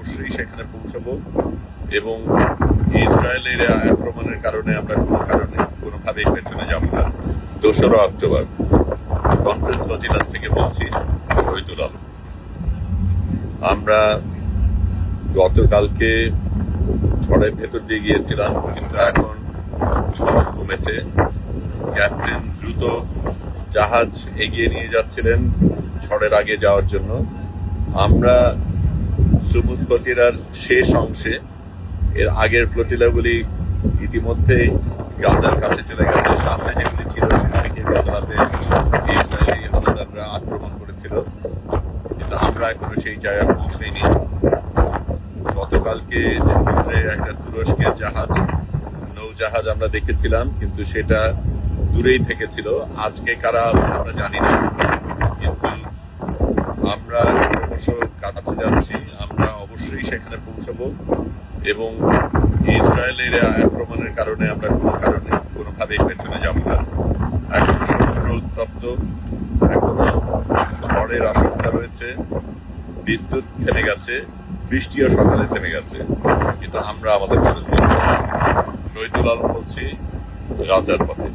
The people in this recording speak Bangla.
অবশ্যই সেখানে পৌঁছাবো এবং ইসরায়েলের আক্রমণের কারণে আমরা কোনোভাবেই পেছনে যাব না। 2রা অক্টোবর কনফারেন্স ফজিলাত থেকে বলছি, শহীদুল আলম। আমরা গতকালকে ঝড়ের ভেতর দিয়ে গিয়েছিলাম, কিন্তু এখন ঝড় কমেছে। ক্যাপ্টেন দ্রুত জাহাজ এগিয়ে নিয়ে যাচ্ছিলেন ঝড়ের আগে যাওয়ার জন্য। আমরা সুমুদ ফ্লোটিলার শেষ অংশে, এর আগের ফ্লোটিলাগুলি ইতিমধ্যে গাজার কাছে চলে গেছে। সামনে যেগুলি ছিল সেগুলিকে গত রাতে ইসরায়েলি হানাদাররা আক্রমণ করেছিল, কিন্তু আমরা এখনো সেই জায়গায় পৌঁছাইনি। গতকালকে সমুদ্রে একটা তুরস্কের নৌজাহাজ আমরা দেখেছিলাম, কিন্তু সেটা দূরেই থেকেছিল। আজকে কারা আমরা জানি না, কিন্তু আমরা ক্রমশ কাছে যাচ্ছি। আমরা অবশ্যই সেখানে পৌঁছাবো এবং ইসরায়েলের আক্রমণের কারণে আমরা কোনোভাবেই পেছনে যাব না। এখনো সমুদ্র উত্তপ্ত, এখনো ঝড়ের আশঙ্কা রয়েছে, বিদ্যুৎ থেমে গেছে, বৃষ্টিও সকালে থেমে গেছে, কিন্তু আমরা আমাদের মতো চলছি। শহীদুল আলম বলছি, গাজার পথে।